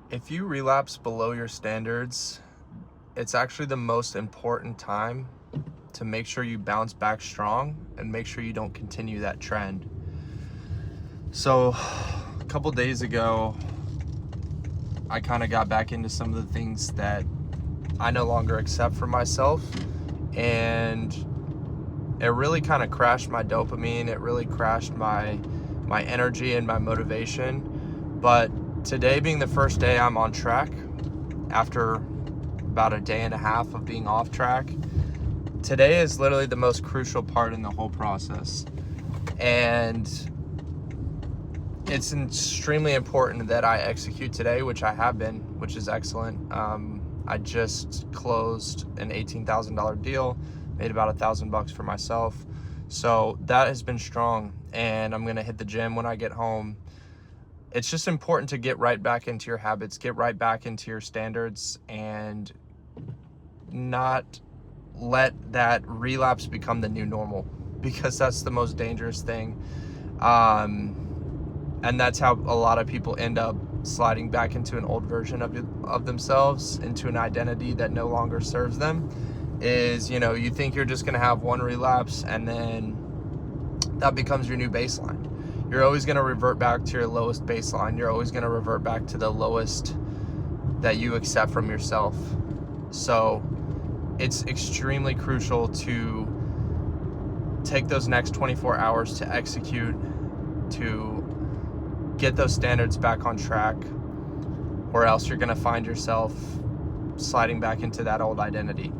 If you relapse below your standards, it's actually the most important time to make sure you bounce back strong and make sure you don't continue that trend. So a couple days ago, I kind of got back into some of the things that I no longer accept for myself, and it really kind of crashed my dopamine. It really crashed my energy and my motivation. But today being the first day I'm on track after about a day and a half of being off track, today is literally the most crucial part in the whole process. And it's extremely important that I execute today, which I have been, which is excellent. I just closed an $18,000 deal, made about $1,000 for myself. So that has been strong, and I'm gonna hit the gym when I get home. It's just important to get right back into your habits, get right back into your standards, and not let that relapse become the new normal, because that's the most dangerous thing. And that's how a lot of people end up sliding back into an old version of themselves, into an identity that no longer serves them. Is, you think you're just going to have one relapse and then that becomes your new baseline. You're always going to revert back to your lowest baseline. You're always going to revert back to the lowest that you accept from yourself. So it's extremely crucial to take those next 24 hours to execute, to get those standards back on track, or else you're going to find yourself sliding back into that old identity.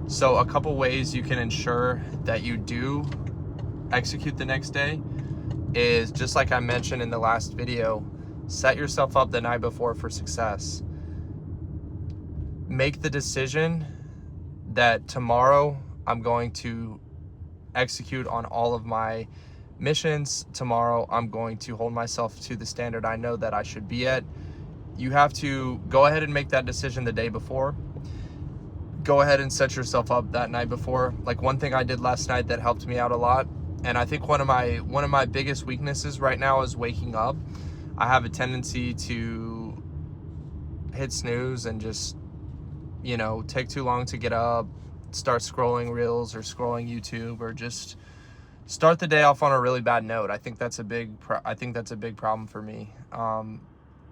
So a couple ways you can ensure that you do execute the next day is, just like I mentioned in the last video, set yourself up the night before for success. Make the decision that tomorrow I'm going to execute on all of my missions. Tomorrow I'm going to hold myself to the standard I know that I should be at. You have to go ahead and make that decision the day before. Go ahead and set yourself up that night before. Like, one thing I did last night that helped me out a lot, and I think one of my biggest weaknesses right now is waking up. I have a tendency to hit snooze and just, take too long to get up, start scrolling reels or scrolling YouTube, or just start the day off on a really bad note. I think that's a big problem for me.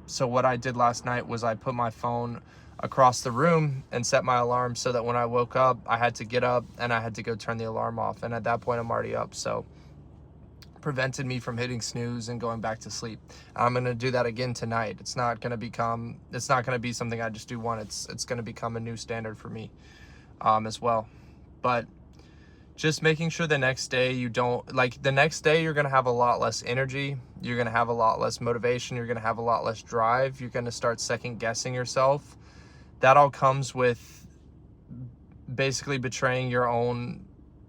So what I did last night was I put my phone across the room and set my alarm so that when I woke up, I had to get up and I had to go turn the alarm off. And at that point, I'm already up. So prevented me from hitting snooze and going back to sleep. I'm going to do that again tonight. It's not going to be something I just do once. It's going to become a new standard for me, as well. But just making sure the next day you're going to have a lot less energy. You're going to have a lot less motivation. You're going to have a lot less drive. You're going to start second guessing yourself. That all comes with basically betraying your own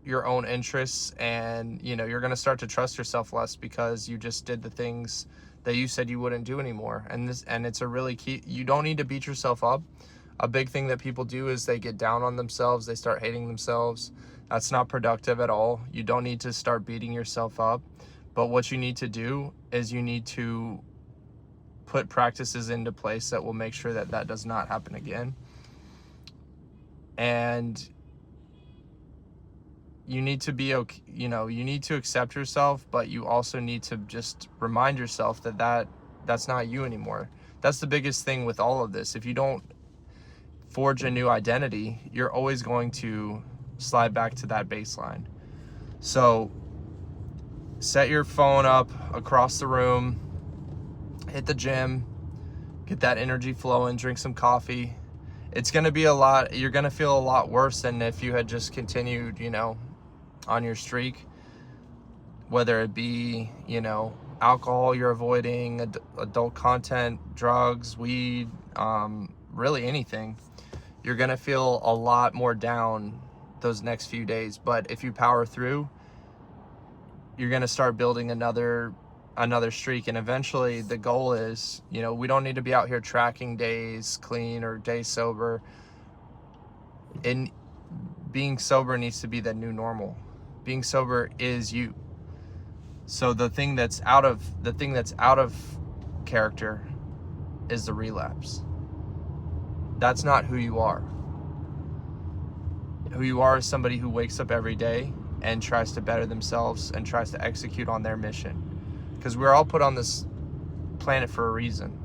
interests, and you're going to start to trust yourself less because you just did the things that you said you wouldn't do anymore. And it's a really key. You don't need to beat yourself up. A big thing that people do is they get down on themselves. They start hating themselves. That's not productive at all. You don't need to start beating yourself up. But what you need to do is you need to put practices into place that will make sure that does not happen again. And you need to be okay. You need to accept yourself, but you also need to just remind yourself that's not you anymore. That's the biggest thing with all of this. If you don't forge a new identity, you're always going to slide back to that baseline. So set your phone up across the room, hit the gym, get that energy flowing, drink some coffee. It's going to be you're going to feel a lot worse than if you had just continued, on your streak, whether it be, alcohol you're avoiding, adult content, drugs, weed, really anything. You're going to feel a lot more down those next few days. But if you power through, you're going to start building another streak. And eventually the goal is, we don't need to be out here tracking days clean or days sober. And being sober needs to be the new normal. Being sober is you. So the thing that's out of character is the relapse. That's not who you are. Who you are is somebody who wakes up every day and tries to better themselves and tries to execute on their mission. Because we're all put on this planet for a reason.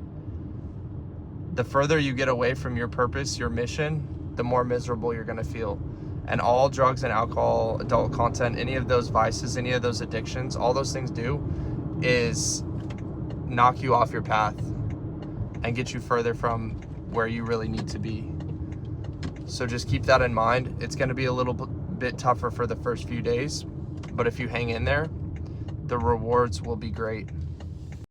The further you get away from your purpose, your mission, the more miserable you're going to feel. And all drugs and alcohol, adult content, any of those vices, any of those addictions, all those things do is knock you off your path and get you further from where you really need to be. So just keep that in mind. It's going to be a little bit tougher for the first few days, but if you hang in there, the rewards will be great.